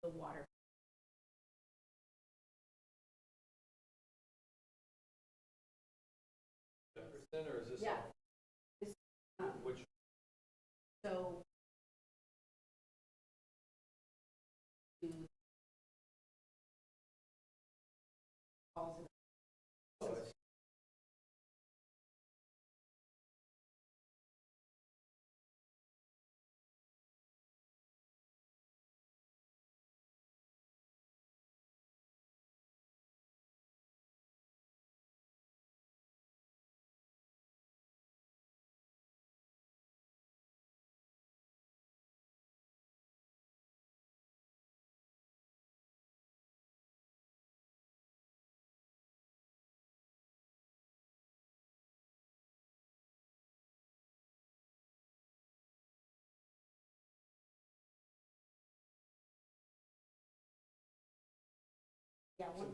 the water. Jefferson, or is this? Yeah. This, Which? so. Yeah, one.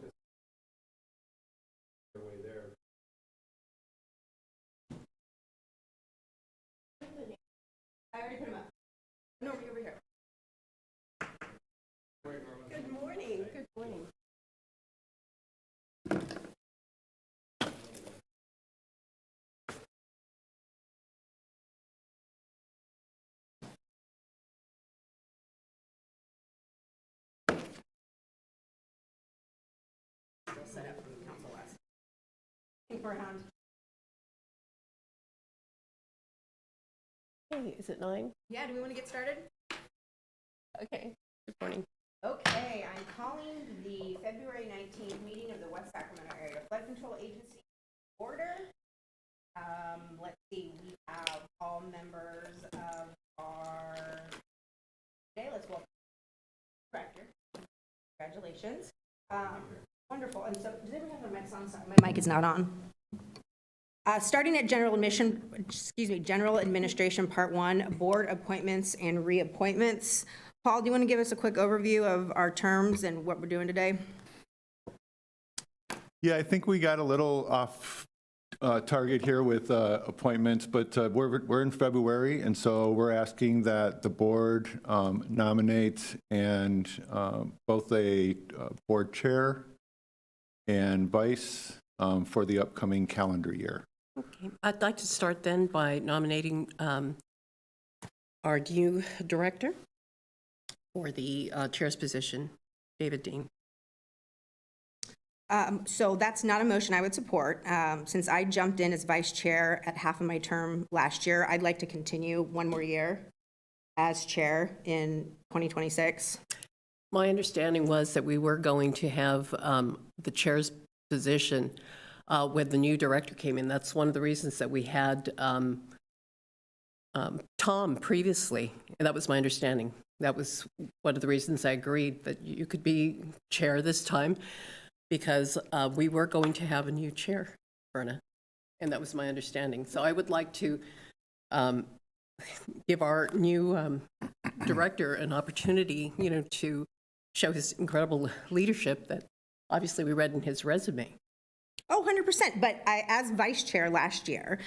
Way there. I already put him up. No, over here. Good morning. Good morning. Still set up from Council West. Looking for a hand. Hey, is it 9? Yeah, do we want to get started? Okay, good morning. Okay, I'm calling the February 19th meeting of the West Sacramento Area Flood Control Agency order. Let's see, we have all members of our, okay, let's welcome director. Congratulations. Wonderful, and so, does everyone have their mics on? Sorry, my mic is not on. Starting at general administration, part 1, board appointments and reappointments. Paul, do you want to give us a quick overview of our terms and what we're doing today? Yeah, I think we got a little off target here with appointments, but we're in February, and so we're asking that the board nominate and both a board chair and vice for the upcoming calendar year. Okay, I'd like to start then by nominating our new director for the chair's position, David Dean. So that's not a motion I would support. Since I jumped in as vice chair at half of my term last year, I'd like to continue one more year as chair in 2026. My understanding was that we were going to have the chair's position when the new director came in. That's one of the reasons that we had Tom previously, and that was my understanding. That was one of the reasons I agreed that you could be chair this time, because we were going to have a new chair, Verna, and that was my understanding. So I would like to give our new director an opportunity, to show his incredible leadership that obviously we read in his resume. Oh, 100%. But as vice chair last year,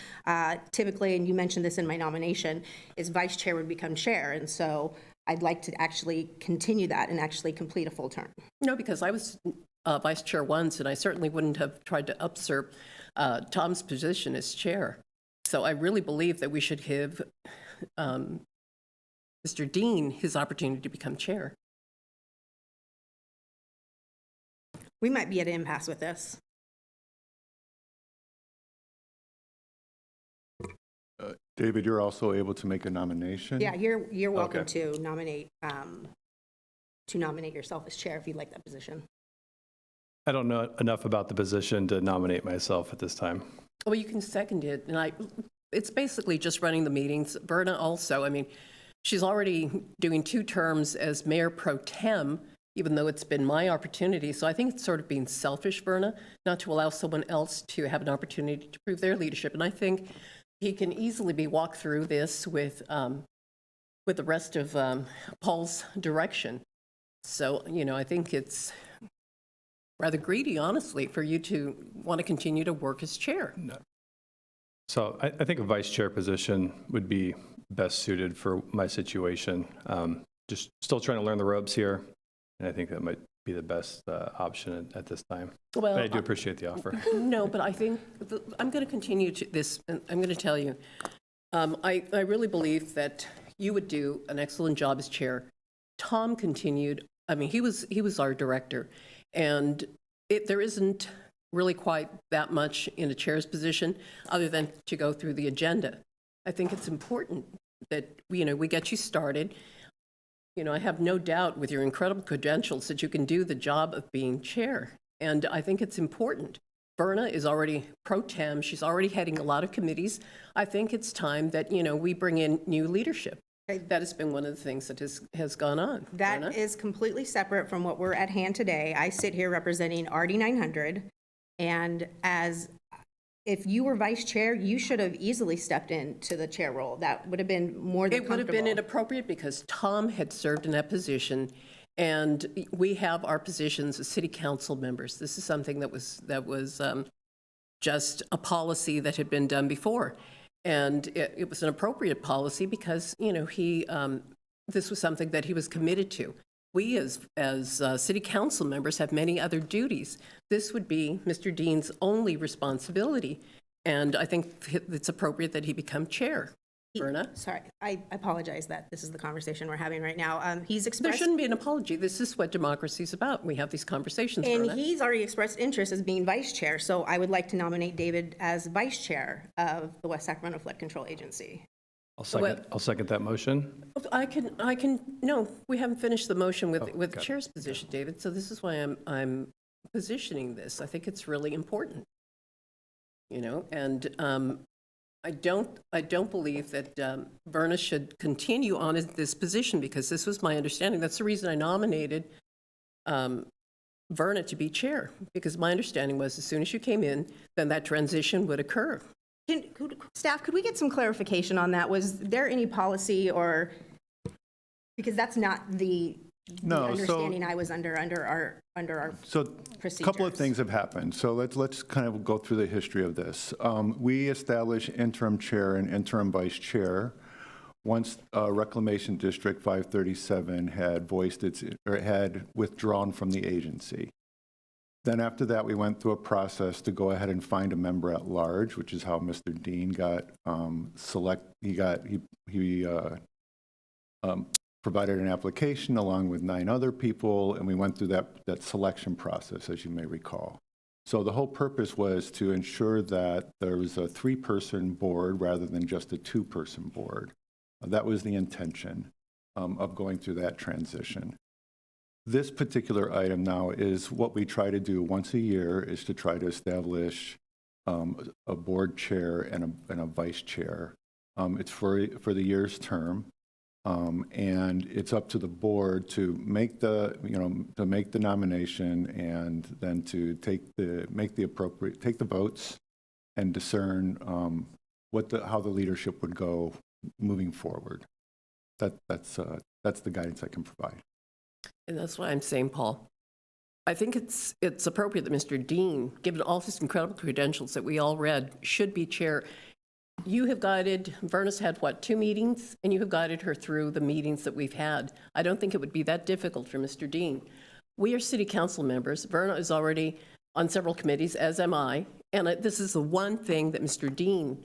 typically, and you mentioned this in my nomination, is vice chair would become chair. And so I'd like to actually continue that and actually complete a full term. No, because I was vice chair once, and I certainly wouldn't have tried to usurp Tom's position as chair. So I really believe that we should give Mr. Dean his opportunity to become chair. We might be at an impasse with this. David, you're also able to make a nomination? Yeah, you're welcome Okay. to nominate yourself as chair if you'd like that position. I don't know enough about the position to nominate myself at this time. Well, you can second it, and it's basically just running the meetings. Verna also, I mean, she's already doing 2 terms as mayor pro tem, even though it's been my opportunity. So I think it's sort of being selfish, Verna, not to allow someone else to have an opportunity to prove their leadership. And I think he can easily be walked through this with the rest of Paul's direction. So, I think it's rather greedy, honestly, for you to want to continue to work as chair. No. So I think a vice chair position would be best suited for my situation. Just still trying to learn the ropes here And I think that might be the best option at this time. Well, But I do appreciate the offer. No, but I think, I'm going to continue to this, and I'm going to tell you, I really believe that you would do an excellent job as chair. Tom continued, I mean, he was our director, and there isn't really quite that much in a chair's position other than to go through the agenda. I think it's important that, we get you started. I have no doubt with your incredible credentials that you can do the job of being chair. And I think it's important. Verna is already pro tem. She's already heading a lot of committees. I think it's time that, we bring in new leadership. That has been one of the things that has gone on. That Verna? is completely separate from what we're at hand today. I sit here representing RD 900, and if you were vice chair, you should have easily stepped into the chair role. That would have been more than It would have been comfortable. inappropriate because Tom had served in that position, and we have our positions as city council members. This is something that was just a policy that had been done before. And it was an appropriate policy because, this was something that he was committed to. We, as city council members, have many other duties. This would be Mr. Dean's only responsibility, and I think it's appropriate that he become chair. Verna? Sorry, I apologize that this is the conversation we're having right now. He's There expressed, shouldn't be an apology. This is what democracy is about. We have these conversations, and Verna. he's already expressed interest as being vice chair, so I would like to nominate David as vice chair of the West Sacramento Flood Control Agency. I'll second that motion. No, we haven't finished the motion with the okay. chair's position, David, so this is why I'm positioning this. I think it's really important. And I don't believe that Verna should continue on in this position because this was my understanding. That's the reason I nominated Verna to be chair, because my understanding was as soon as you came in, then that transition would occur. Staff, could we get some clarification on that? Was there any policy or, because that's not the No, understanding I was under our So a couple of procedures. things have happened. So let's kind of go through the history of this. We established interim chair and interim vice chair once Reclamation District 537 had withdrawn from the agency. Then after that, we went through a process to go ahead and find a member at large, which is how Mr. Dean got provided an application along with 9 other people, and we went through that selection process, as you may recall. So the whole purpose was to ensure that there was a 3-person board rather than just a 2-person board. That was the intention of going through that transition. This particular item now is what we try to do once a year, is to try to establish a board chair and a vice chair. It's for the year's term, and it's up to the board to make the nomination and then to take the votes and discern how the leadership would go moving forward. That's the guidance I can provide. And that's why I'm saying, Paul, I think it's appropriate that Mr. Dean, given all his incredible credentials that we all read, should be chair. You have guided, Verna's had, 2 meetings? And you have guided her through the meetings that we've had. I don't think it would be that difficult for Mr. Dean. We are city council members. Verna is already on several committees, as am I. And this is the one thing that Mr. Dean,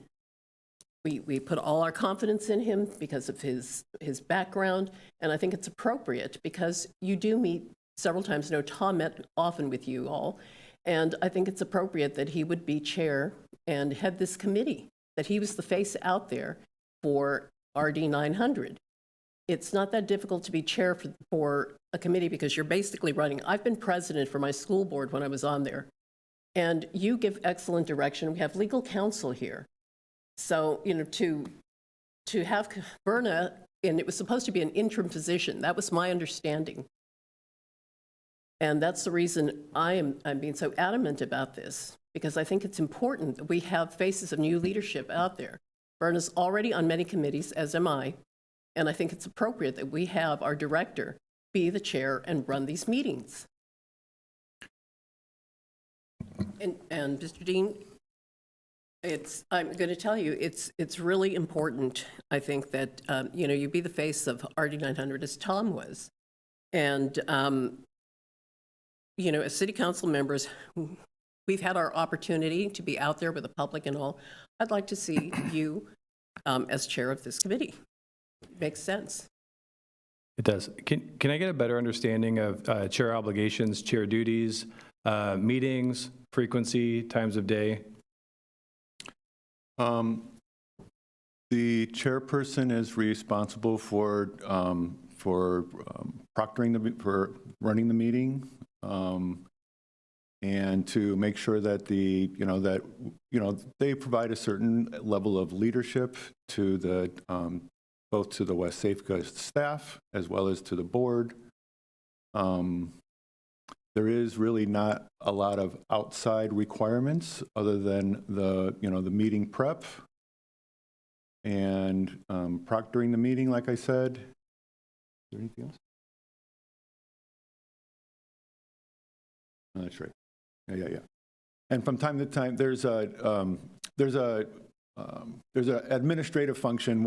we put all our confidence in him because of his background. And I think it's appropriate because you do meet several times. I know Tom met often with you all. And I think it's appropriate that he would be chair and head this committee, that he was the face out there for RD 900. It's not that difficult to be chair for a committee because you're basically running. I've been president for my school board when I was on there, and you give excellent direction. We have legal counsel here. So, to have Verna, and it was supposed to be an interim position. That was my understanding. And that's the reason I'm being so adamant about this, because I think it's important that we have faces of new leadership out there. Verna's already on many committees, as am I, and I think it's appropriate that we have our director be the chair and run these meetings. And Mr. Dean, I'm going to tell you, it's really important, I think, that, you be the face of RD 900 as Tom was. And as city council members, we've had our opportunity to be out there with the public and all. I'd like to see you as chair of this committee. Makes sense. It does. Can I get a better understanding of chair obligations, chair duties, meetings, frequency, times of day? The chairperson is responsible for proctoring for running the meeting, and to make sure that they provide a certain level of leadership to the both to the Wsafca staff as well as to the board. There is really not a lot of outside requirements other than the meeting prep and proctoring the meeting, like I said. Is there anything else? Oh, that's right. Yeah. And from time to time, there's an administrative function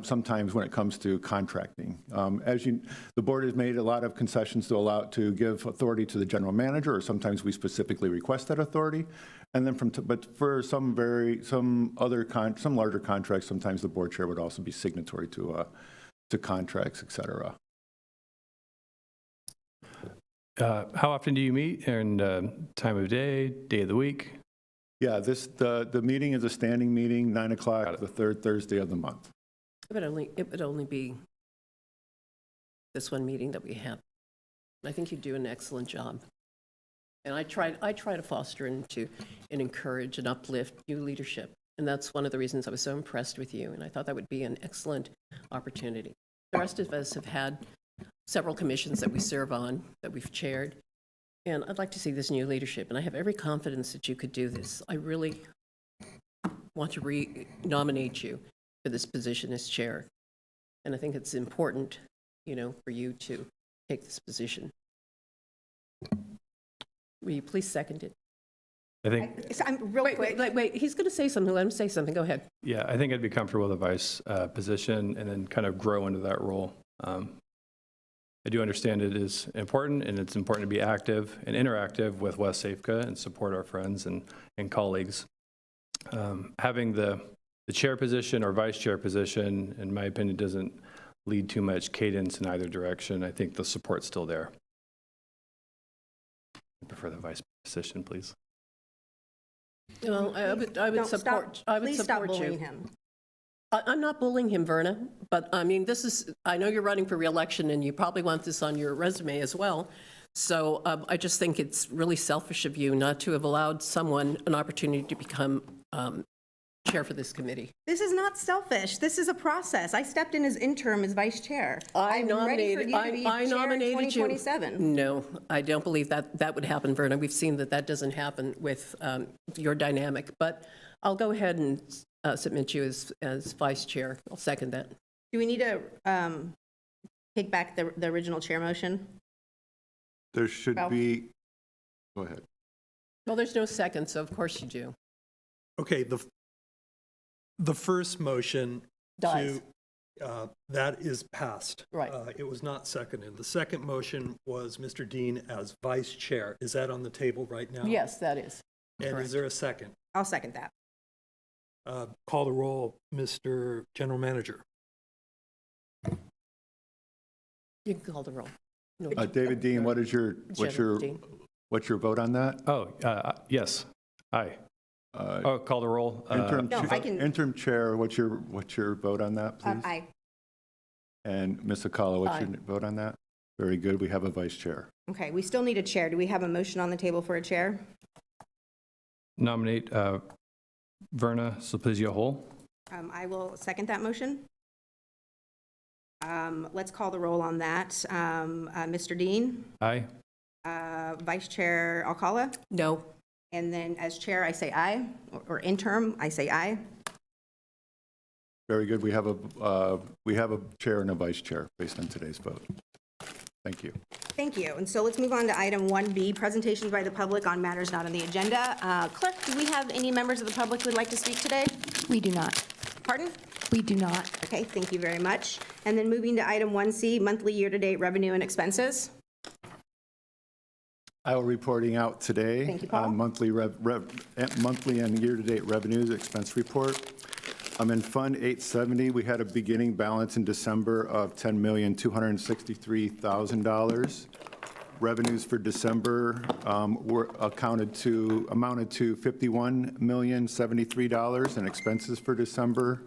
sometimes when it comes to contracting. The board has made a lot of concessions to give authority to the general manager, or sometimes we specifically request that authority. And then but for some larger contracts, sometimes the board chair would also be signatory to contracts, et cetera. How often do you meet, and time of day of the week? Yeah, the meeting is a standing meeting, 9 o'clock, the third Thursday of the month. It would only be this one meeting that we have. I think you do an excellent job. And I try to foster and encourage and uplift new leadership. And that's one of the reasons I was so impressed with you. And I thought that would be an excellent opportunity. The rest of us have had several commissions that we serve on, that we've chaired. And I'd like to see this new leadership. And I have every confidence that you could do this. I really want to re-nominate you for this position as chair. And I think it's important, for you to take this position. Will you please second it? I think, I'm real quick. Wait, he's going to say something. Let him say something. Go ahead. yeah, I think I'd be comfortable with a vice position and then kind of grow into that role. I do understand it is important, and it's important to be active and interactive with Wsafca and support our friends and colleagues. Having the chair position or vice chair position, in my opinion, doesn't lead too much cadence in either direction. I think the support's still there. I prefer the vice position, please. Well, I would support Please stop you. bullying him. I'm not bullying him, Verna, but I mean, I know you're running for reelection and you probably want this on your resume as well. So I just think it's really selfish of you not to have allowed someone an opportunity to become chair for this committee. This is not selfish. This is a process. I stepped in as interim as vice chair. I'm ready for you to be chair in 2027. No, I don't believe that would happen, Verna. We've seen that doesn't happen with your dynamic. But I'll go ahead and submit you as vice chair. I'll second that. Do we need to take back the original chair motion? There should be, go ahead. Well, there's no second, so of course you do. Okay, the first motion Dies. that is passed. Right. It was not seconded. The second motion was Mr. Dean as vice chair. Is that on the table right now? Yes, that is. And correct. is there a second? I'll second that. Call the roll, Mr. General Manager. You can call the roll. No, David Dean, what's your Dean. vote on that? Oh, yes. Aye. Call the roll. Interim chair, what's your vote on that, please? Aye. And Ms. Akala, what's your Aye. vote on that? Very good. We have a vice chair. Okay, we still need a chair. Do we have a motion on the table for a chair? Nominate Verna Sulpizio Hole. I will second that motion. Let's call the roll on that. Mr. Dean, Aye. Vice Chair Alcala, No. and then as chair, I say aye, or interim, I say aye. Very good. We have a chair and a vice chair based on today's vote. Thank you. Thank you. And so let's move on to item 1B, presentations by the public on matters not on the agenda. Clerk, do we have any members of the public who would like to speak today? We do not. Pardon? We do not. Okay, thank you very much. And then moving to item 1C, monthly year-to-date revenue and expenses. I will be reporting out today Thank you, Paul. on monthly and year-to-date revenues expense report. In Fund 870, we had a beginning balance in December of $10,263,000. Revenues for December amounted to $51,073, and expenses for December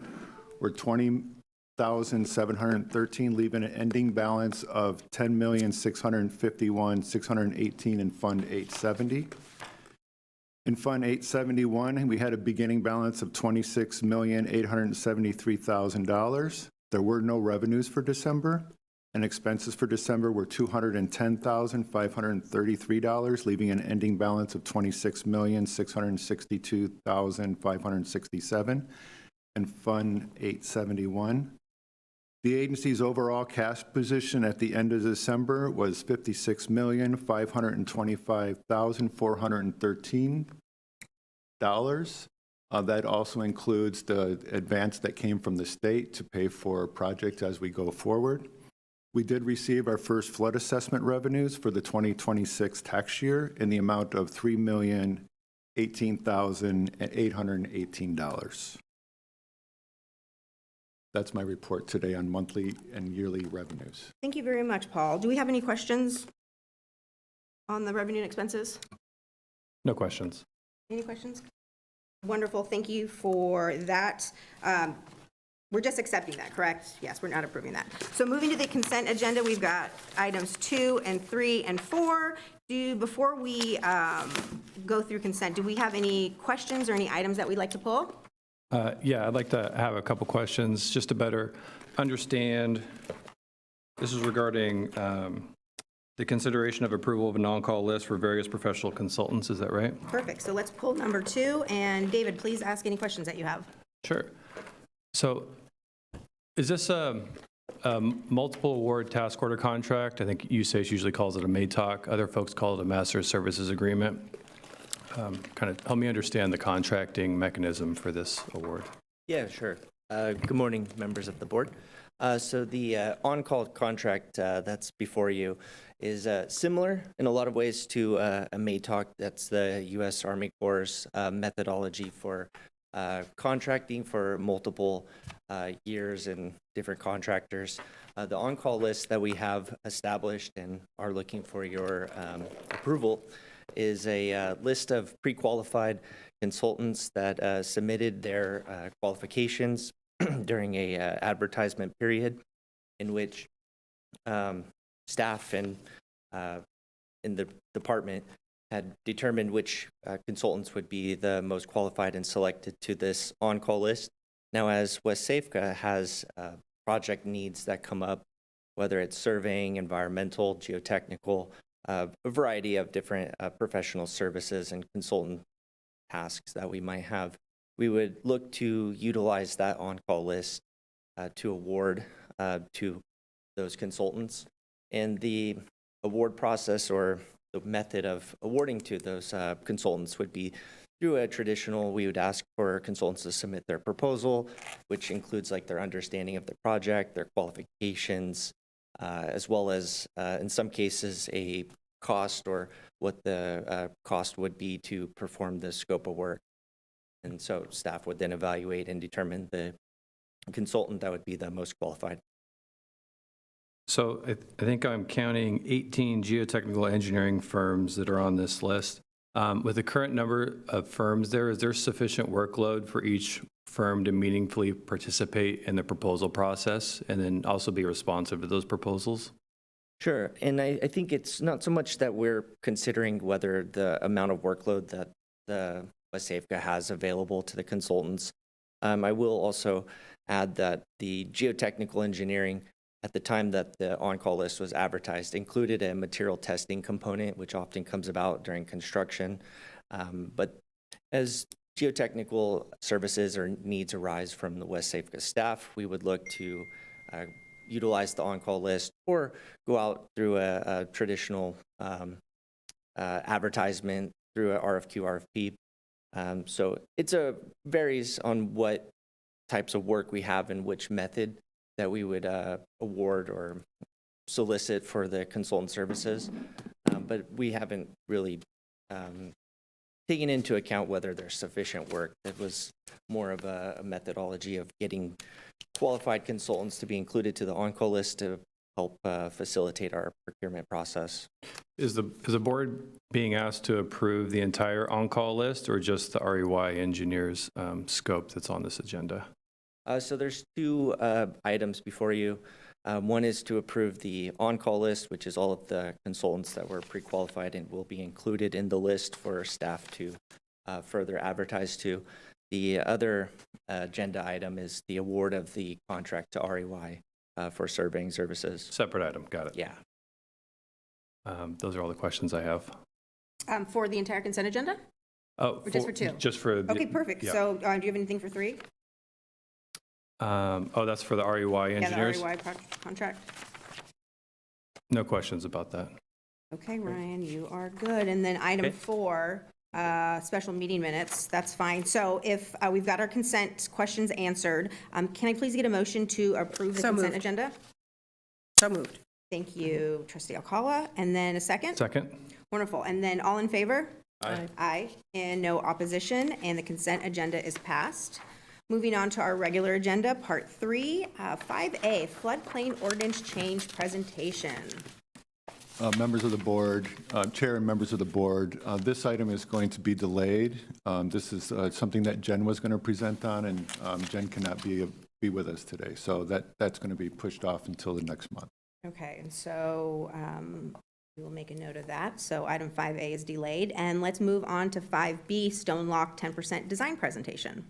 were $20,713, leaving an ending balance of $10,651,618 in Fund 870. In Fund 871, we had a beginning balance of $26,873,000. There were no revenues for December, and expenses for December were $210,533, leaving an ending balance of $26,662,567 in Fund 871. The agency's overall cash position at the end of December was $56,525,413. That also includes the advance that came from the state to pay for projects as we go forward. We did receive our first flood assessment revenues for the 2026 tax year in the amount of $3,018,818. That's my report today on monthly and yearly revenues. Thank you very much, Paul. Do we have any questions on the revenue and expenses? No questions. Any questions? Wonderful, thank you for that. We're just accepting that, correct? Yes, we're not approving that. So moving to the consent agenda, we've got items 2 and 3 and 4. Before we go through consent, do we have any questions or any items that we'd like to pull? Yeah, I'd like to have a couple questions just to better understand. This is regarding the consideration of approval of a non-call list for various professional consultants. Is that right? Perfect, so let's pull number 2, and David, please ask any questions that you have. Sure. So is this a multiple award task order contract? I think USACE usually calls it a MATOC. Other folks call it a master services agreement. Kind of help me understand the contracting mechanism for this award. Yeah, sure. Good morning, members of the board. So the on-call contract that's before you is similar in a lot of ways to a MATOC. That's the U.S. Army Corps' methodology for contracting for multiple years and different contractors. The on-call list that we have established and are looking for your approval is a list of pre-qualified consultants that submitted their qualifications during a advertisement period in which staff and in the department had determined which consultants would be the most qualified and selected to this on-call list. Now, as Wsafca has project needs that come up, whether it's surveying, environmental, geotechnical, a variety of different professional services and consultant tasks that we might have, we would look to utilize that on-call list to award to those consultants. And the award process or the method of awarding to those consultants would be through a traditional, we would ask for consultants to submit their proposal, which includes like their understanding of the project, their qualifications, as well as, in some cases, a cost or what the cost would be to perform the scope of work. And so staff would then evaluate and determine the consultant that would be the most qualified. So I think I'm counting 18 geotechnical engineering firms that are on this list. With the current number of firms there, is there sufficient workload for each firm to meaningfully participate in the proposal process and then also be responsive to those proposals? Sure, and I think it's not so much that we're considering whether the amount of workload that the Wsafca has available to the consultants. I will also add that the geotechnical engineering, at the time that the on-call list was advertised, included a material testing component, which often comes about during construction. But as geotechnical services or needs arise from the Wsafca staff, we would look to utilize the on-call list or go out through a traditional advertisement through a RFQ, RFP. So it varies on what types of work we have and which method that we would award or solicit for the consultant services. but we haven't really taken into account whether there's sufficient work. That was more of a methodology of getting qualified consultants to be included to the on-call list to help facilitate our procurement process. Is the board being asked to approve the entire on-call list or just the REY engineers scope that's on this agenda? So there's two items before you. One is to approve the on-call list, which is all of the consultants that were pre-qualified and will be included in the list for staff to further advertise to. The other agenda item is the award of the contract to REY for surveying services. Separate item, got it. Yeah. Those are all the questions I have. For the entire consent agenda? Oh, Or just for two? Just for the. Okay, perfect. yeah. So do you have anything for 3? Oh, that's for the REY engineers? Yeah, the REY contract. No questions about that. Okay, Ryan, you are good. And then item Okay. 4, special meeting minutes, that's fine. So if we've got our consent questions answered, can I please get a motion to approve the So consent moved. agenda? So moved. Thank you, trustee Alcala. And then a second? Second? Wonderful. And then all in favor? Aye. Aye, and no opposition, and the consent agenda is passed. Moving on to our regular agenda, Part 3, 5A, floodplain ordinance change presentation. Members of the board, Chair and members of the board, this item is going to be delayed. This is something that Jen was going to present on, and Jen cannot be with us today. So that's going to be pushed off until the next month. Okay, and so we will make a note of that. So item 5A is delayed, and let's move on to 5B, Stone Lock 10% design presentation.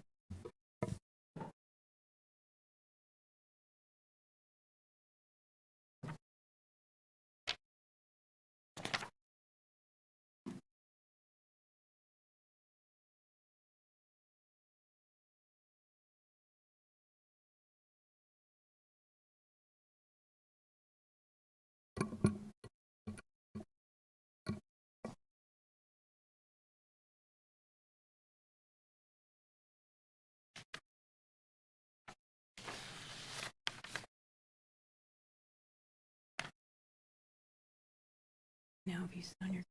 Now, if you sit on your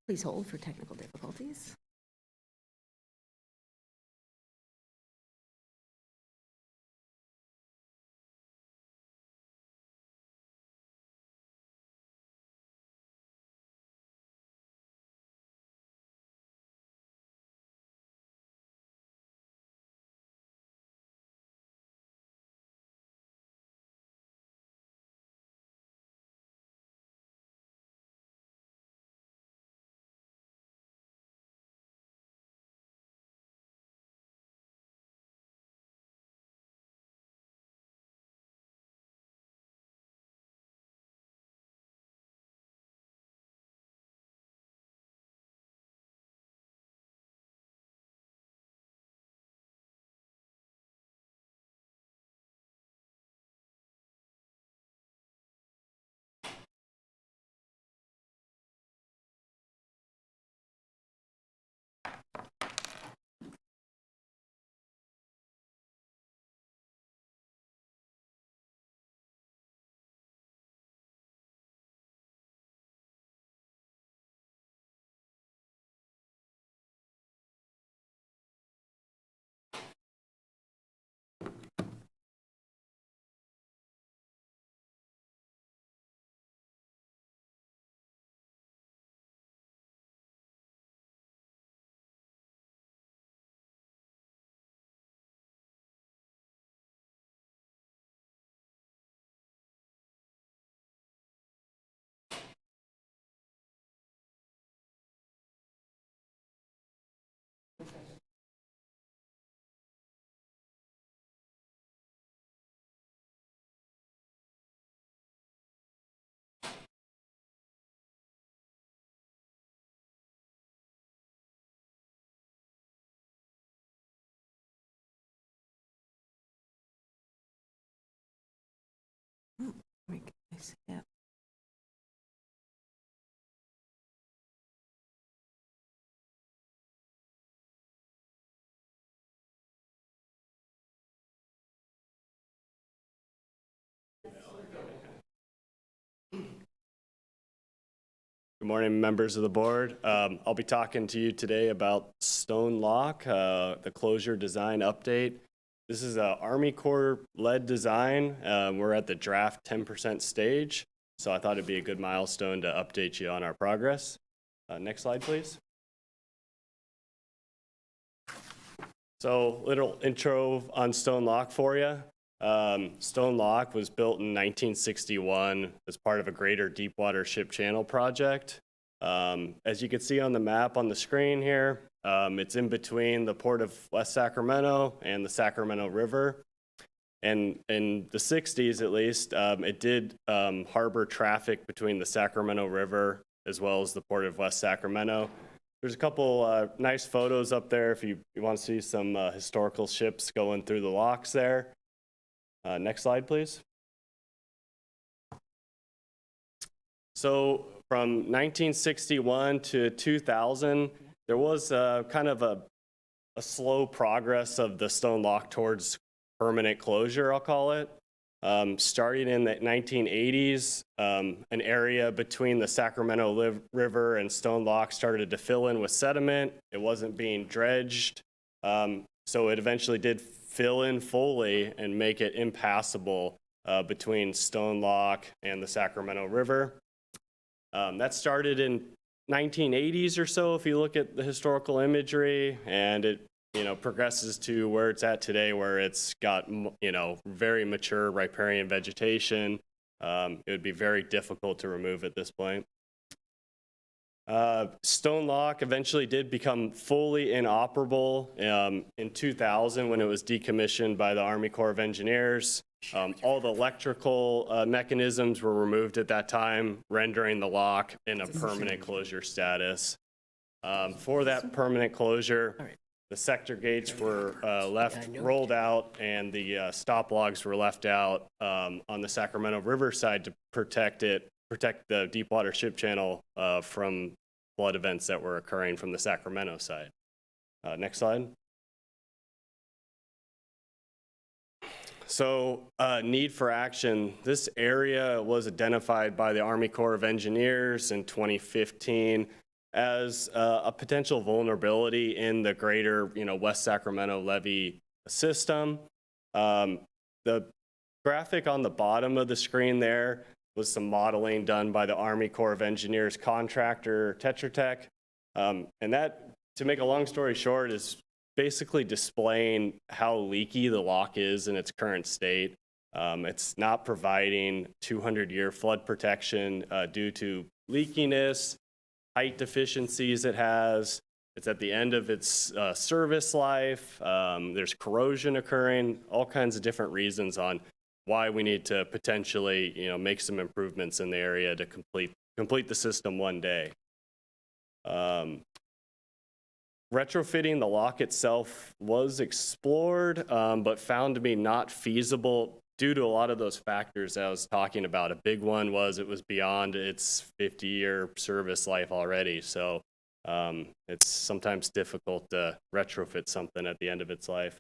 Please hold for technical difficulties. Yes, yeah. Good morning, members of the board. I'll be talking to you today about Stone Lock, the closure design update. This is an Army Corps-led design. We're at the draft 10% stage, so I thought it'd be a good milestone to update you on our progress. Next slide, please. So, little intro on Stone Lock for you. Stone Lock was built in 1961 as part of a greater Deepwater Ship Channel project. As you can see on the map on the screen here, it's in between the port of West Sacramento and the Sacramento River. And in the 60s, at least, it did harbor traffic between the Sacramento River as well as the port of West Sacramento. There's a couple nice photos up there if you want to see some historical ships going through the locks there. Next slide, please. So from 1961 to 2000, there was kind of a slow progress of the Stone Lock towards permanent closure, I'll call it. Starting in the 1980s, an area between the Sacramento River and Stone Lock started to fill in with sediment. It wasn't being dredged, so it eventually did fill in fully and make it impassable between Stone Lock and the Sacramento River. That started in 1980s or so, if you look at the historical imagery, and it progresses to where it's at today, where it's got very mature riparian vegetation. It would be very difficult to remove at this point. Stone Lock eventually did become fully inoperable in 2000 when it was decommissioned by the Army Corps of Engineers. All the electrical mechanisms were removed at that time, rendering the lock in a permanent closure status. For that permanent closure, the sector gates were rolled out, and the stop logs were left out on the Sacramento River side to protect the Deepwater Ship Channel from flood events that were occurring from the Sacramento side. Next slide. So, need for action. This area was identified by the Army Corps of Engineers in 2015 as a potential vulnerability in the greater, West Sacramento levee system. The graphic on the bottom of the screen there was some modeling done by the Army Corps of Engineers contractor, Tetra Tech. And that, to make a long story short, is basically displaying how leaky the lock is in its current state. It's not providing 200-year flood protection due to leakiness, height deficiencies it has. It's at the end of its service life. There's corrosion occurring, all kinds of different reasons on why we need to potentially, make some improvements in the area to complete the system one day. Retrofitting the lock itself was explored, but found to be not feasible due to a lot of those factors I was talking about. A big one was it was beyond its 50-year service life already. So it's sometimes difficult to retrofit something at the end of its life.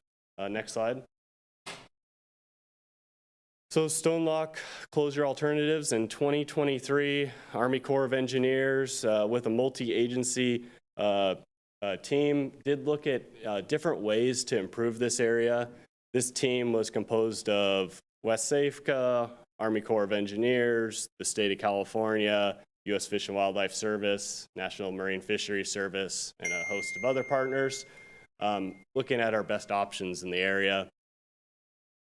Next slide. So Stone Lock closure alternatives in 2023, Army Corps of Engineers with a multi-agency team did look at different ways to improve this area. This team was composed of Wsafca, Army Corps of Engineers, the state of California, U.S. Fish and Wildlife Service, National Marine Fisheries Service, and a host of other partners, looking at our best options in the area.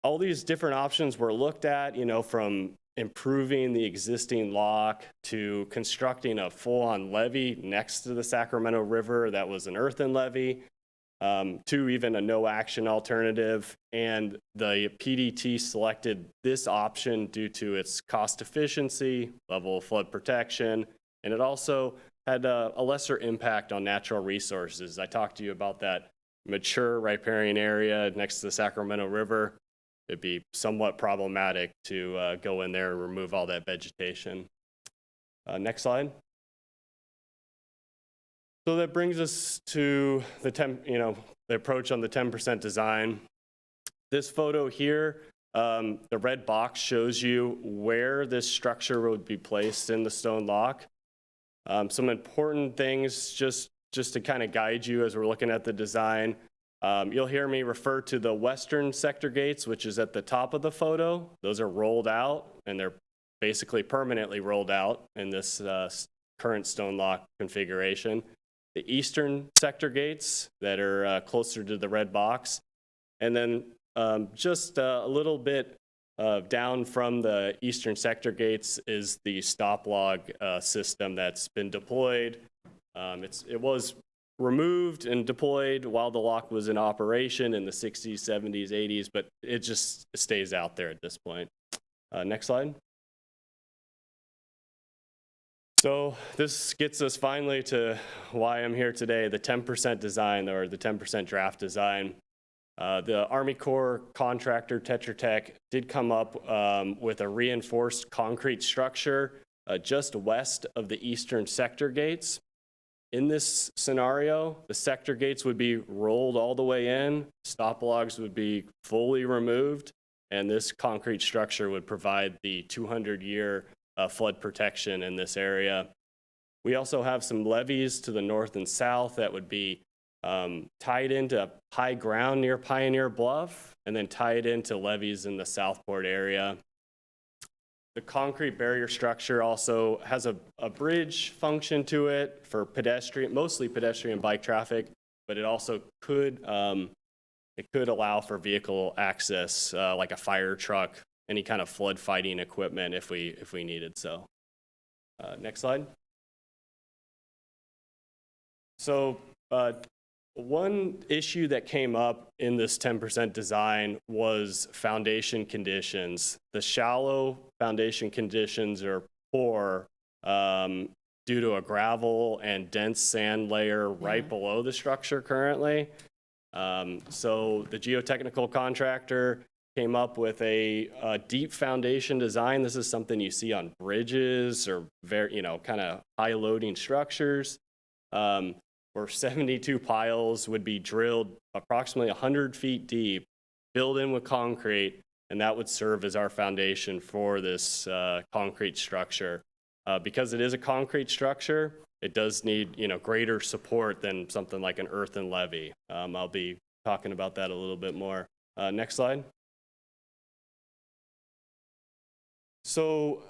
All these different options were looked at, from improving the existing lock to constructing a full-on levee next to the Sacramento River that was an earthen levee, to even a no-action alternative. And the PDT selected this option due to its cost efficiency, level of flood protection, and it also had a lesser impact on natural resources. I talked to you about that mature riparian area next to the Sacramento River. it'd be somewhat problematic to go in there and remove all that vegetation. Next slide. So that brings us to the approach on the 10% design. This photo here, the red box shows you where this structure would be placed in the stone lock. Some important things just to kind of guide you as we're looking at the design. You'll hear me refer to the western sector gates, which is at the top of the photo. Those are rolled out, and they're basically permanently rolled out in this current stone lock configuration. The eastern sector gates that are closer to the red box, and then just a little bit down from the eastern sector gates is the stop log system that's been deployed. It was removed and deployed while the lock was in operation in the 60s, 70s, 80s, but it just stays out there at this point. Next slide. So this gets us finally to why I'm here today, the 10% design, or the 10% draft design. The Army Corps contractor, Tetra Tech, did come up with a reinforced concrete structure just west of the eastern sector gates. In this scenario, the sector gates would be rolled all the way in, stop logs would be fully removed, and this concrete structure would provide the 200-year flood protection in this area. We also have some levees to the north and south that would be tied into high ground near Pioneer Bluff, and then tied into levees in the Southport area. The concrete barrier structure also has a bridge function to it for pedestrian, mostly pedestrian bike traffic, but it also could allow for vehicle access, like a fire truck, any kind of flood fighting equipment if we needed so. Next slide. So one issue that came up in this 10% design was foundation conditions. The shallow foundation conditions are poor due to a gravel and dense sand layer right below the structure currently. So the geotechnical contractor came up with a deep foundation design. This is something you see on bridges or very, kind of high loading structures. Where 72 piles would be drilled approximately 100 feet deep, filled in with concrete, and that would serve as our foundation for this concrete structure. Because it is a concrete structure, it does need greater support than something like an earthen levee. I'll be talking about that a little bit more. Next slide. So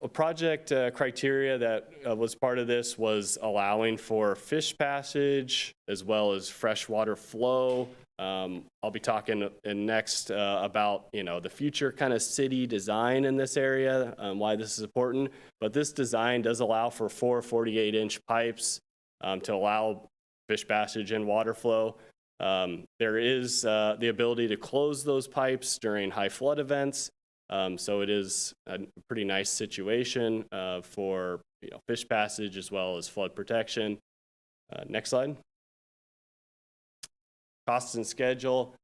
a project criteria that was part of this was allowing for fish passage as well as freshwater flow. I'll be talking next about the future kind of city design in this area, why this is important. But this design does allow for 4 48-inch pipes to allow fish passage and water flow. There is the ability to close those pipes during high flood events. So it is a pretty nice situation for fish passage as well as flood protection. Next slide. Costs and schedule.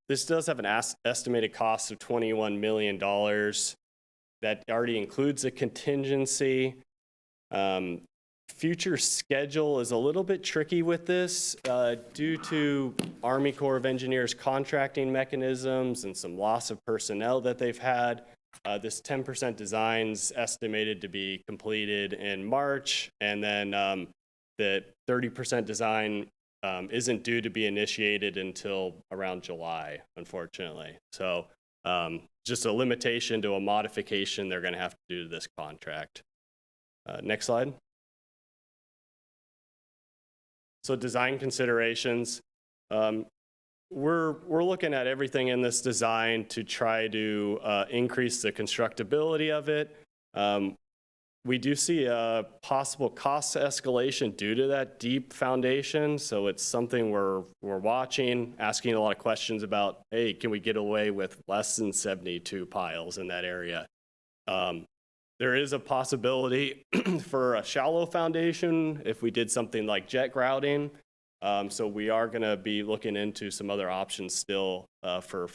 This does have an estimated cost of $21 million. That already includes a contingency. Future schedule is a little bit tricky with this due to Army Corps of Engineers contracting mechanisms and some loss of personnel that they've had. This 10% design's estimated to be completed in March, and then the 30% design isn't due to be initiated until around July, unfortunately. So just a limitation to a modification they're going to have to do to this contract. Next slide. So design considerations. We're looking at everything in this design to try to increase the constructability of it. We do see a possible cost escalation due to that deep foundation. So it's something we're watching, asking a lot of questions about, hey, can we get away with less than 72 piles in that area? There is a possibility for a shallow foundation if we did something like jet grouting. So we are going to be looking into some other options still for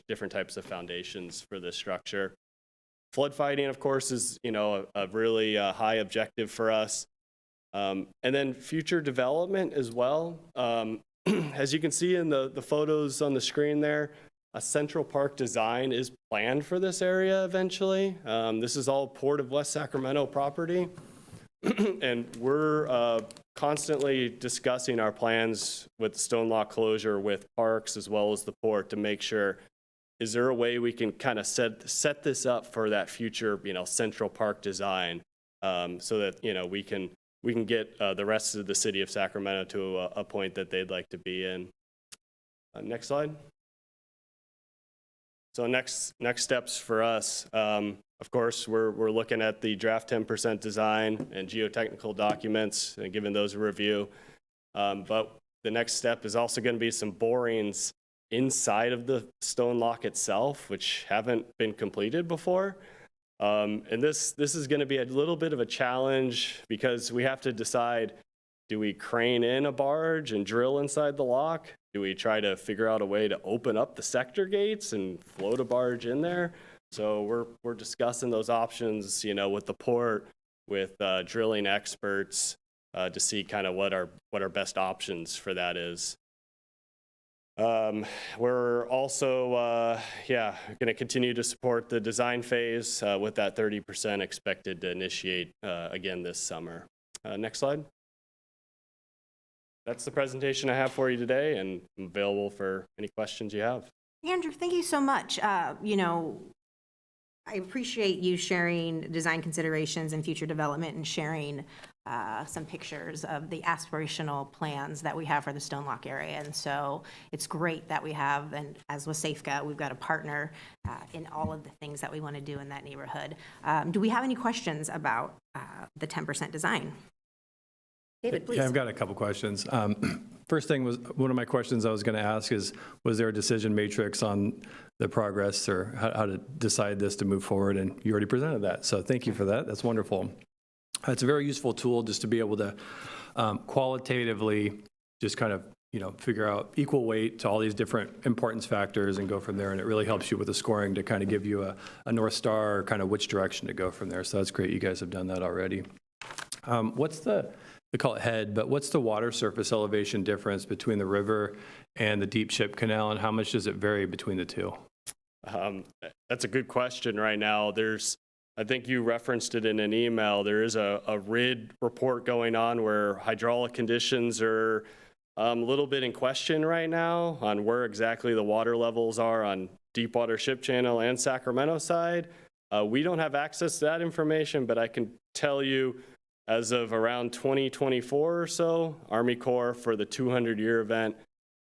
different types of foundations for this structure. Flood fighting, of course, is a really high objective for us. And then future development as well. As you can see in the photos on the screen there, a Central Park design is planned for this area eventually. This is all Port of West Sacramento property. And we're constantly discussing our plans with the stone lock closure with parks as well as the port to make sure, is there a way we can kind of set this up for that future, Central Park design, so that, we can get the rest of the city of Sacramento to a point that they'd like to be in. Next slide. So next steps for us, of course, we're looking at the draft 10% design and geotechnical documents and giving those a review. But the next step is also going to be some borings inside of the stone lock itself, which haven't been completed before. And this is going to be a little bit of a challenge because we have to decide, do we crane in a barge and drill inside the lock? Do we try to figure out a way to open up the sector gates and float a barge in there? So we're discussing those options, with the port, with drilling experts to see kind of what our best options for that is. We're also, going to continue to support the design phase with that 30% expected to initiate again this summer. Next slide. That's the presentation I have for you today, and I'm available for any questions you have. Andrew, thank you so much. I appreciate you sharing design considerations and future development and sharing some pictures of the aspirational plans that we have for the Stone Lock area. And so it's great that we have, and as Wsafca, we've got a partner in all of the things that we want to do in that neighborhood. Do we have any questions about the 10% design? David, please. Yeah, I've got a couple questions. First thing was, one of my questions I was going to ask is, was there a decision matrix on the progress or how to decide this to move forward? And you already presented that, so thank you for that. That's wonderful. It's a very useful tool just to be able to qualitatively just kind of, figure out equal weight to all these different importance factors and go from there. And it really helps you with the scoring to kind of give you a North Star or kind of which direction to go from there. So that's great. You guys have done that already. They call it head, but what's the water surface elevation difference between the river and the deep chip canal, and how much does it vary between the two? That's a good question right now. I think you referenced it in an email. There is a RID report going on where hydraulic conditions are a little bit in question right now on where exactly the water levels are on Deepwater Ship Channel and Sacramento side. We don't have access to that information, but I can tell you, as of around 2024 or so, Army Corps for the 200-year event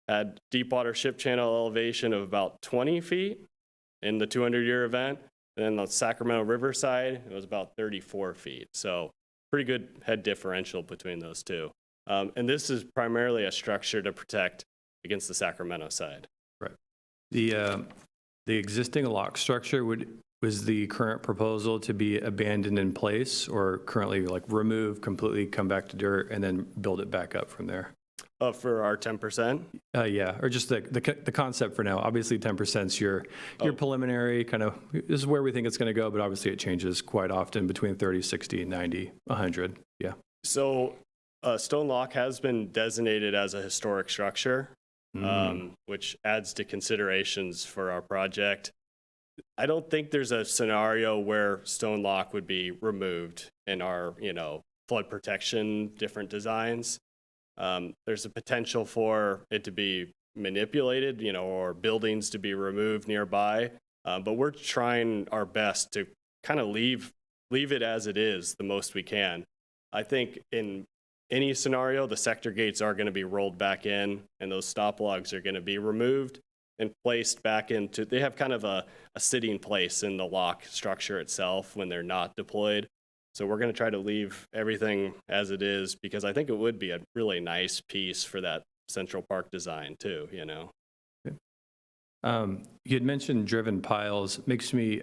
had Deepwater Ship Channel elevation of about 20 feet in the 200-year event. And then the Sacramento River side, it was about 34 feet. So pretty good head differential between those two. And this is primarily a structure to protect against the Sacramento side. Right. The existing lock structure was the current proposal to be abandoned in place, or currently like remove completely, come back to dirt, and then build it back up from there? For our 10%? Yeah, or just the concept for now. Obviously 10% is your preliminary kind of, this is where we think it's going to go, but obviously it changes quite often between 30, 60, 90, 100. Yeah. So Stone Lock has been designated as a historic structure, which adds to considerations for our project. I don't think there's a scenario where Stone Lock would be removed in our, flood protection different designs. There's a potential for it to be manipulated, or buildings to be removed nearby. But we're trying our best to kind of leave it as it is the most we can. I think in any scenario, the sector gates are going to be rolled back in, and those stop logs are going to be removed and placed back into, they have kind of a sitting place in the lock structure itself when they're not deployed. So we're going to try to leave everything as it is, because I think it would be a really nice piece for that Central Park design too, Okay. You had mentioned driven piles. Makes me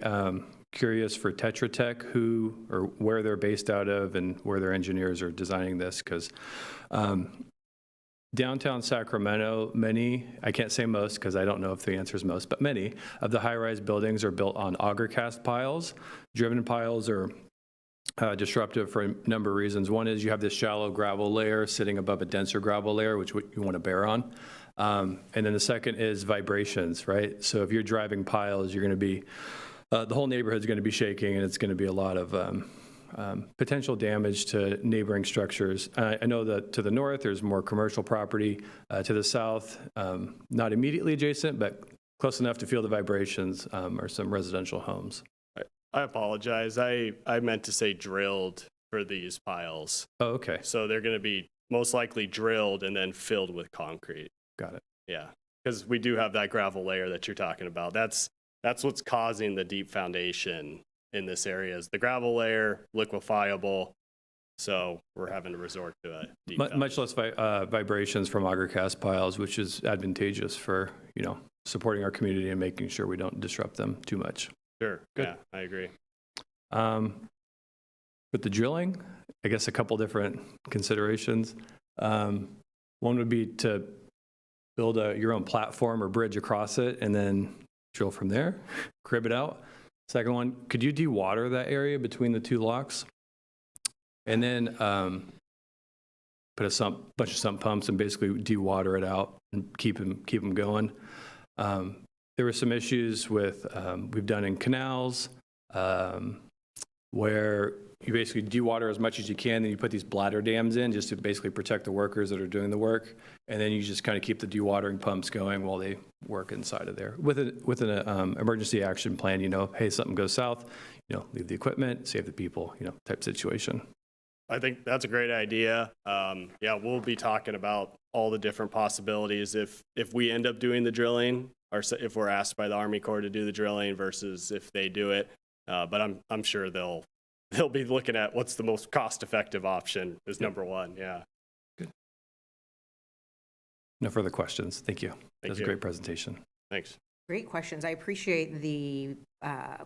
curious for Tetra Tech, who or where they're based out of and where their engineers are designing this, because Downtown Sacramento, many, I can't say most because I don't know if the answer is most, but many of the high-rise buildings are built on auger cast piles. Driven piles are disruptive for a number of reasons. One is you have this shallow gravel layer sitting above a denser gravel layer, which you want to bear on. And then the second is vibrations, right? So if you're driving piles, you're going to be, the whole neighborhood's going to be shaking, and it's going to be a lot of potential damage to neighboring structures. I know that to the north, there's more commercial property. To the south, not immediately adjacent, but close enough to feel the vibrations, are some residential homes. I apologize. I meant to say drilled for these piles. Oh, okay. So they're going to be most likely drilled and then filled with concrete. Got it. Yeah, because we do have that gravel layer that you're talking about. That's what's causing the deep foundation in this area is the gravel layer, liquefiable. So we're having to resort to a deep Much less vibrations from auger cast piles, which is advantageous for, supporting our community and making sure we don't disrupt them too much. Sure. Good. Yeah, I agree. With the drilling, I guess a couple different considerations. One would be to build your own platform or bridge across it and then drill from there, crib it out. Second one, could you dewater that area between the two locks? And then put a bunch of sump pumps and basically dewater it out and keep them going. There were some issues with, we've done in canals, where you basically dewater as much as you can, then you put these bladder dams in just to basically protect the workers that are doing the work, and then you just kind of keep the dewatering pumps going while they work inside of there. With an emergency action plan, hey, something goes south, leave the equipment, save the people, type situation. I think that's a great idea. Yeah, we'll be talking about all the different possibilities if we end up doing the drilling, or if we're asked by the Army Corps to do the drilling versus if they do it. But I'm sure they'll be looking at what's the most cost-effective option is number one. Yeah. Good. No further questions. Thank you. That was a great presentation. Thanks. Great questions. I appreciate the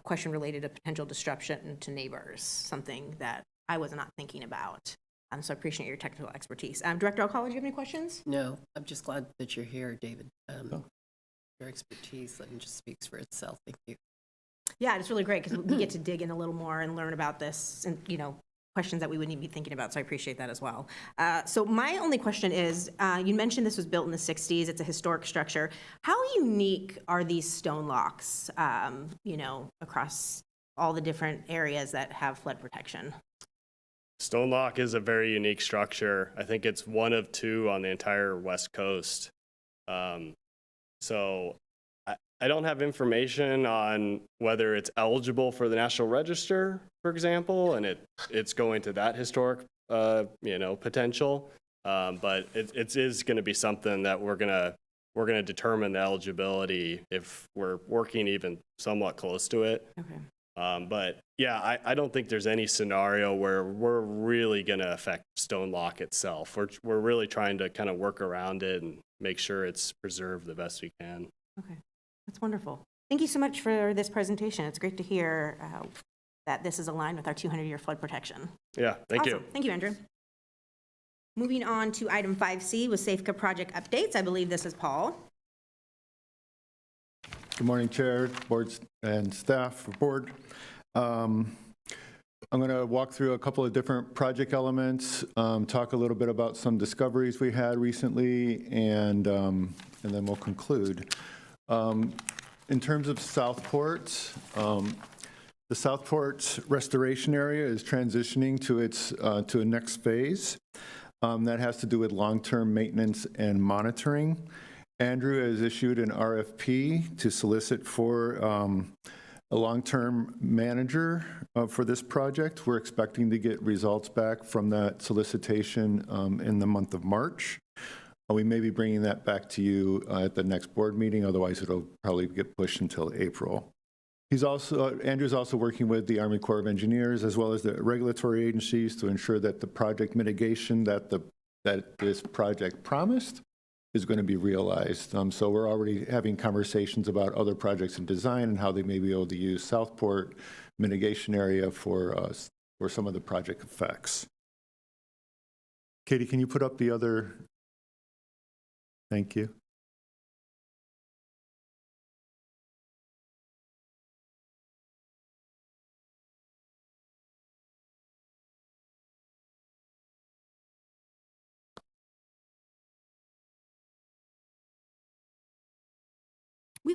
question related to potential disruption to neighbors, something that I was not thinking about. So I appreciate your technical expertise. Director Alcala, do you have any questions? No, I'm just glad that you're here, David. Your expertise just speaks for itself. Thank you. Yeah, it's really great because we get to dig in a little more and learn about this and, questions that we wouldn't even be thinking about. So I appreciate that as well. So my only question is, you mentioned this was built in the 60s. It's a historic structure. How unique are these stone locks, across all the different areas that have flood protection? Stone Lock is a very unique structure. I think it's one of two on the entire West Coast. So I don't have information on whether it's eligible for the National Register, for example, and it's going to that historic, potential. But it is going to be something that we're gonna determine the eligibility if we're working even somewhat close to it. Okay. But yeah, I don't think there's any scenario where we're really going to affect Stone Lock itself. We're really trying to kind of work around it and make sure it's preserved the best we can. Okay, that's wonderful. Thank you so much for this presentation. It's great to hear that this is aligned with our 200-year flood protection. Yeah, thank you. Thank you, Andrew. Moving on to item 5C, Wsafca project updates. I believe this is Paul. Good morning, Chair, boards and staff, board. I'm going to walk through a couple of different project elements, talk a little bit about some discoveries we had recently, and then we'll conclude. In terms of Southport, the Southport restoration area is transitioning to a next phase. That has to do with long-term maintenance and monitoring. Andrew has issued an RFP to solicit for a long-term manager for this project. We're expecting to get results back from that solicitation in the month of March. We may be bringing that back to you at the next board meeting, otherwise it'll probably get pushed until April. Andrew's also working with the Army Corps of Engineers as well as the regulatory agencies to ensure that the project mitigation that this project promised is going to be realized. So we're already having conversations about other projects in design and how they may be able to use Southport mitigation area for some of the project effects. Katie, can you put up the other Thank you.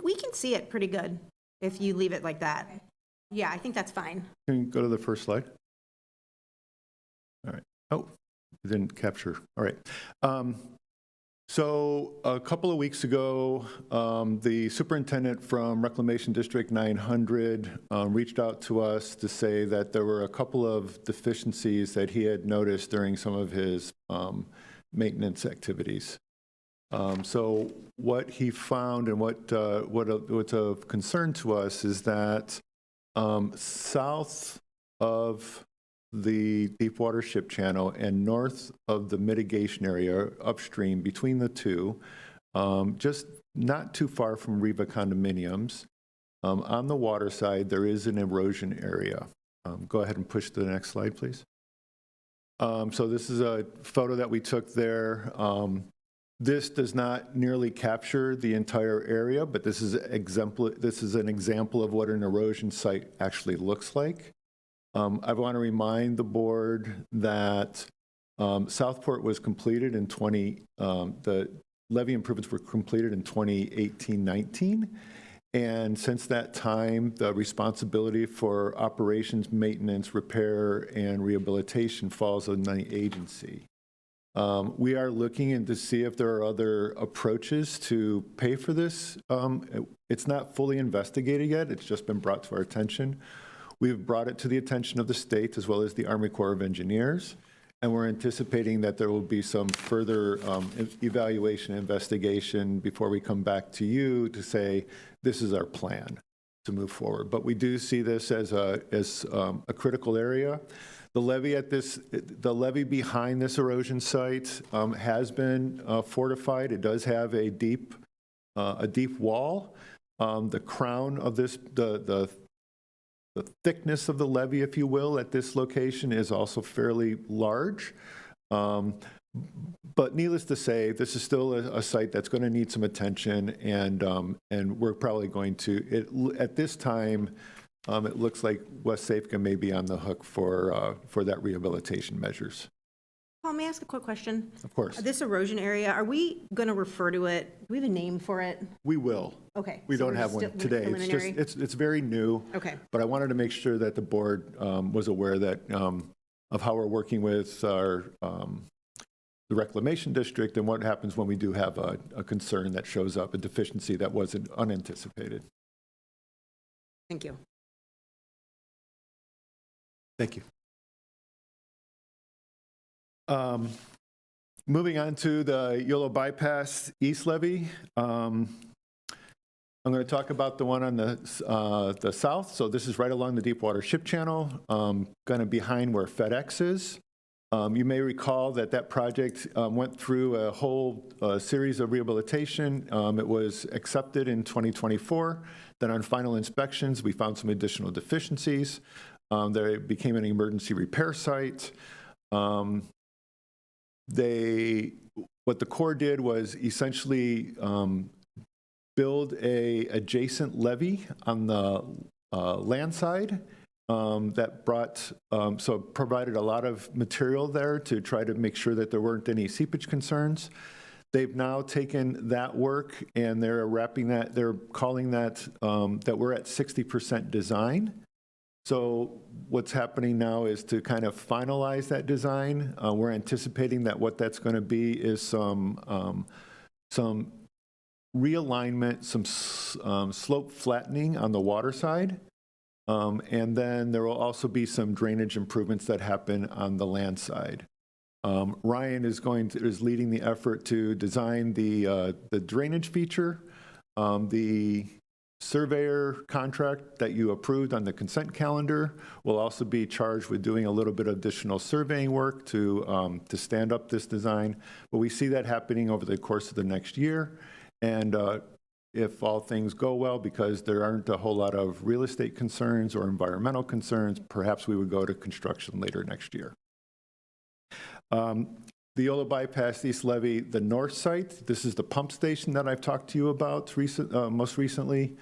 We can see it pretty good if you leave it like that. Yeah, I think that's fine. Can you go to the first slide? All right. Oh, it didn't capture. All right. So a couple of weeks ago, the superintendent from Reclamation District 900 reached out to us to say that there were a couple of deficiencies that he had noticed during some of his maintenance activities. So what he found and what's of concern to us is that south of the deep water ship channel and north of the mitigation area upstream between the two, just not too far from Riva condominiums, on the water side, there is an erosion area. Go ahead and push to the next slide, please. So this is a photo that we took there. This does not nearly capture the entire area, but this is an example of what an erosion site actually looks like. I want to remind the board that Southport was completed in the levee improvements were completed in 2018-19. And since that time, the responsibility for operations, maintenance, repair, and rehabilitation falls on the agency. We are looking in to see if there are other approaches to pay for this. It's not fully investigated yet. It's just been brought to our attention. We've brought it to the attention of the state as well as the Army Corps of Engineers, and we're anticipating that there will be some further evaluation, investigation before we come back to you to say, this is our plan to move forward. But we do see this as a critical area. The levee behind this erosion site has been fortified. It does have a deep wall. The crown of this, the thickness of the levee, if you will, at this location is also fairly large. But needless to say, this is still a site that's going to need some attention, and we're probably going to, at this time, it looks like Wsafca may be on the hook for that rehabilitation measures. Paul, may I ask a quick question? Of course. This erosion area, are we going to refer to it? Do we have a name for it? We will. Okay. We so don't we're have still one today. It's preliminary? just, it's very new. Okay. But I wanted to make sure that the board was aware that, of how we're working with our, the reclamation district and what happens when we do have a concern that shows up, a deficiency that wasn't unanticipated. Thank you. Thank you. Moving on to the Yolo Bypass East Levee. I'm going to talk about the one on the south. So this is right along the Deepwater Ship Channel, kind of behind where FedEx is. You may recall that project went through a whole series of rehabilitation. It was accepted in 2024. Then on final inspections, we found some additional deficiencies. There became an emergency repair site. What the Corps did was essentially build a adjacent levee on the land side that provided a lot of material there to try to make sure that there weren't any seepage concerns. They've now taken that work and they're wrapping that, they're calling that, that we're at 60% design. So what's happening now is to kind of finalize that design. We're anticipating that what that's going to be is some realignment, some slope flattening on the water side. And then there will also be some drainage improvements that happen on the land side. Ryan is leading the effort to design the drainage feature. The surveyor contract that you approved on the consent calendar will also be charged with doing a little bit of additional surveying work to stand up this design. But we see that happening over the course of the next year. And if all things go well, because there aren't a whole lot of real estate concerns or environmental concerns, perhaps we would go to construction later next year. the Yola Bypass East Levee, the north site, this is the pump station that I've talked to you about most recently.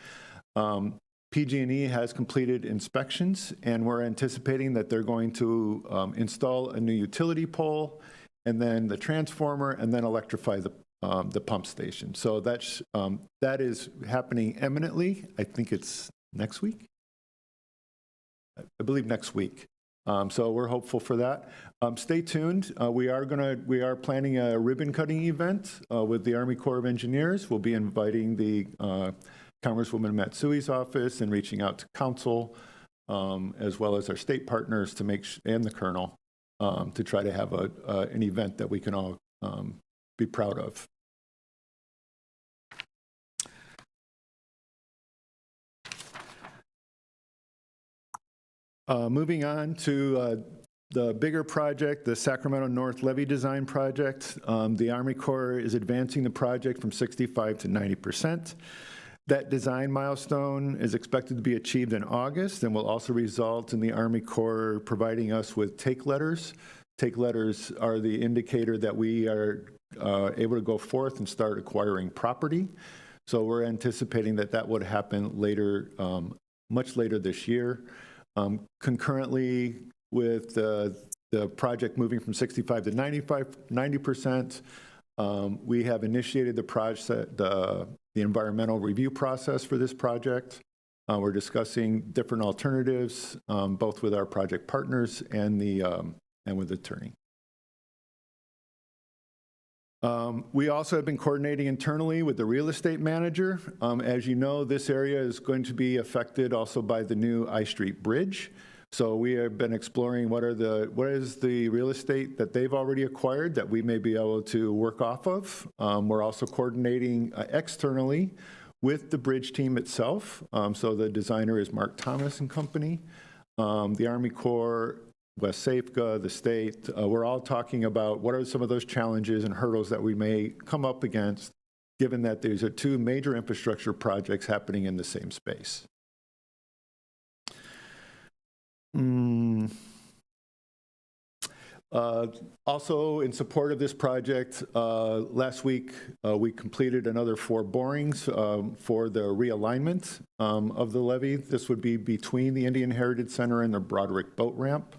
PG&E has completed inspections, and we're anticipating that they're going to install a new utility pole, and then the transformer, and then electrify the pump station. So that is happening imminently. I think it's next week. I believe next week. So we're hopeful for that. Stay tuned. We are planning a ribbon cutting event with the Army Corps of Engineers. We'll be inviting the Congresswoman Matsui's office and reaching out to council, as well as our state partners to and the colonel, to try to have an event that we can all be proud of. Moving on to the bigger project, the Sacramento North Levee Design Project. The Army Corps is advancing the project from 65 to 90%. That design milestone is expected to be achieved in August and will also result in the Army Corps providing us with take letters. Take letters are the indicator that we are able to go forth and start acquiring property. So we're anticipating that would happen later, much later this year. Concurrently with the project moving from 65 to 90%, we have initiated the environmental review process for this project. We're discussing different alternatives, both with our project partners and with the attorney. We also have been coordinating internally with the real estate manager. As you know, this area is going to be affected also by the new I Street Bridge. So we have been exploring what is the real estate that they've already acquired that we may be able to work off of. We're also coordinating externally with the bridge team itself. So the designer is Mark Thomas and Company. The Army Corps, Wsafca, the state, we're all talking about what are some of those challenges and hurdles that we may come up against, given that these are two major infrastructure projects happening in the same space. Also, in support of this project, last week we completed another 4 borings for the realignment of the levee. This would be between the Indian Heritage Center and the Broderick Boat Ramp.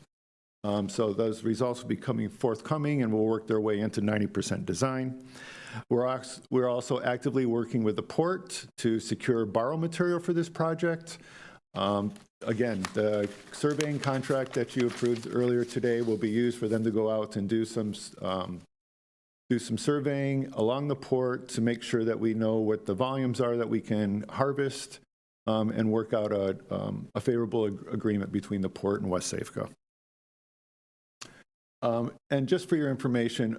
So those results will be coming forthcoming and will work their way into 90% design. We're also actively working with the port to secure borrow material for this project. Again, the surveying contract that you approved earlier today will be used for them to go out and do some surveying along the port to make sure that we know what the volumes are that we can harvest, and work out a favorable agreement between the port and Wsafca. And just for your information,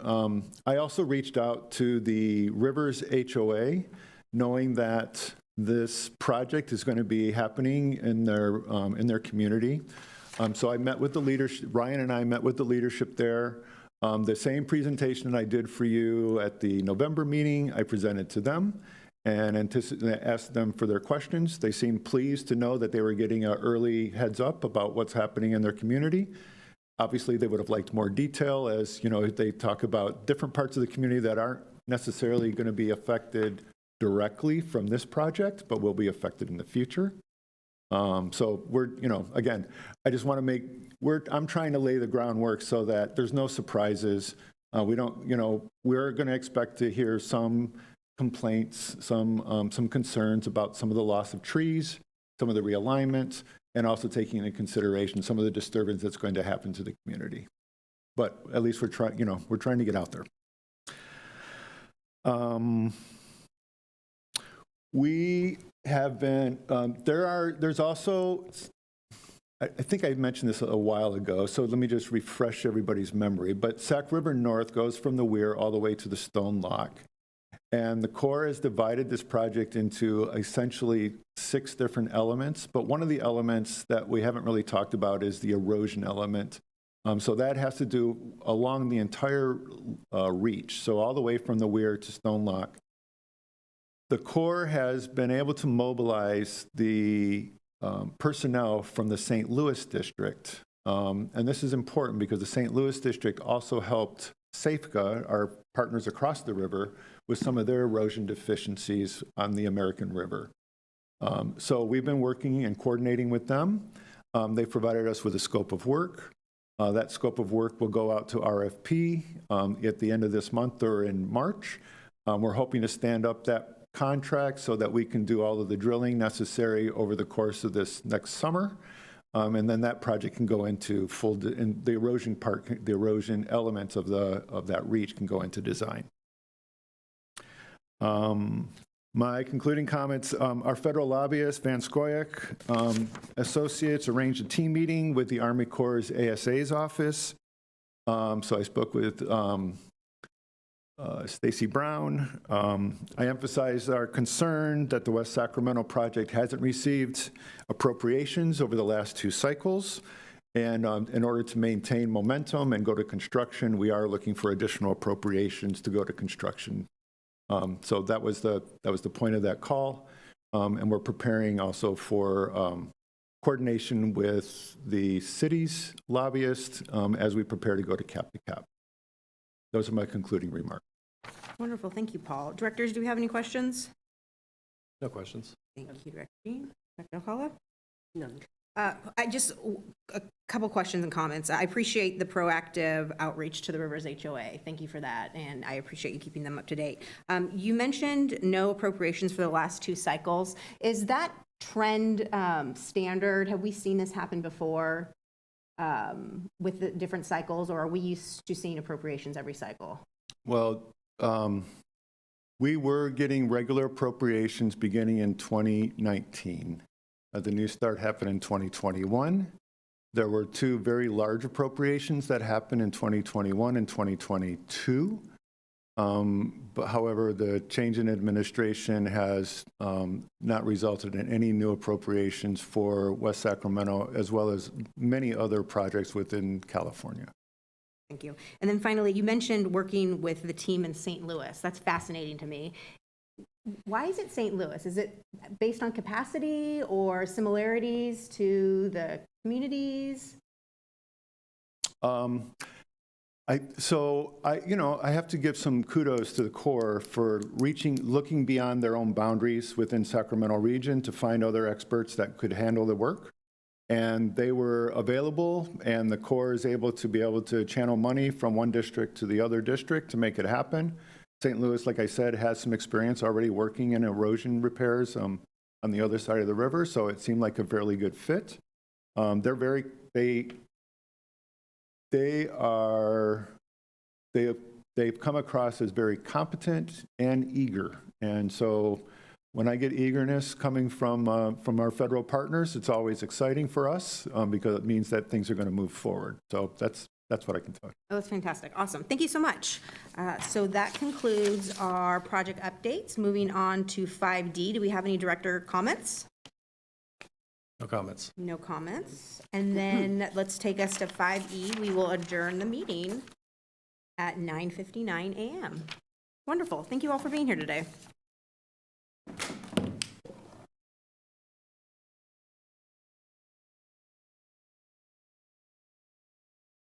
I also reached out to the Rivers HOA, knowing that this project is going to be happening in their community. So I met with the leadership, Ryan and I met with the leadership there. The same presentation I did for you at the November meeting, I presented to them and asked them for their questions. They seemed pleased to know that they were getting an early heads up about what's happening in their community. Obviously, they would have liked more detail, as you know, they talk about different parts of the community that aren't necessarily going to be affected directly from this project, but will be affected in the future. So we're, again, I just want to I'm trying to lay the groundwork so that there's no surprises. We're going to expect to hear some complaints, some concerns about some of the loss of trees, some of the realignment, and also taking into consideration some of the disturbance that's going to happen to the community. But at least we're trying to get out there. We have been, there's also, I think I mentioned this a while ago, so let me just refresh everybody's memory, but Sac River North goes from the Weir all the way to the Stone Lock. And the Corps has divided this project into essentially 6 different elements, but one of the elements that we haven't really talked about is the erosion element. So that has to do along the entire reach, so all the way from the Weir to Stone Lock. The Corps has been able to mobilize the personnel from the St. Louis district. And this is important because the St. Louis district also helped Wsafca, our partners across the river, with some of their erosion deficiencies on the American River. So we've been working and coordinating with them. They've provided us with a scope of work. That scope of work will go out to RFP at the end of this month or in March. We're hoping to stand up that contract so that we can do all of the drilling necessary over the course of this next summer. And then that project can go into and the erosion part, the erosion elements of that reach can go into design. My concluding comments, our federal lobbyist, Van Scoyoc Associates, arranged a team meeting with the Army Corps' ASA's office. So I spoke with Stacy Brown. I emphasized our concern that the West Sacramento project hasn't received appropriations over the last 2 cycles. And in order to maintain momentum and go to construction, we are looking for additional appropriations to go to construction. So that was the point of that call. And we're preparing also for coordination with the city's lobbyist as we prepare to go to cap. Those are my concluding remarks. Wonderful, thank you, Paul. Directors, do we have any questions? No questions. Thank you, Director Dean. Dr. Alcala? None. I just, a couple questions and comments. I appreciate the proactive outreach to the Rivers HOA. Thank you for that, and I appreciate you keeping them up to date. You mentioned no appropriations for the last 2 cycles. Is that trend standard? Have we seen this happen before with the different cycles, or are we used to seeing appropriations every cycle? Well, we were getting regular appropriations beginning in 2019. The New Start happened in 2021. There were 2 very large appropriations that happened in 2021 and 2022. But however, the change in administration has not resulted in any new appropriations for West Sacramento, as well as many other projects within California. Thank you. And then finally, you mentioned working with the team in St. Louis. That's fascinating to me. Why is it St. Louis? Is it based on capacity or similarities to the communities? I have to give some kudos to the Corps for looking beyond their own boundaries within Sacramento region to find other experts that could handle the work. And they were available, and the Corps is able to channel money from one district to the other district to make it happen. St. Louis, like I said, has some experience already working in erosion repairs on the other side of the river, so it seemed like a fairly good fit. They've come across as very competent and eager, and so when I get eagerness coming from our federal partners, it's always exciting for us because it means that things are going to move forward. So that's what I can tell you. Oh, that's fantastic. Awesome. Thank you so much. So that concludes our project updates. Moving on to 5D. Do we have any director comments? No comments. No comments. And then let's take us to 5E. We will adjourn the meeting at 9:59 a.m. Wonderful. Thank you all for being here today.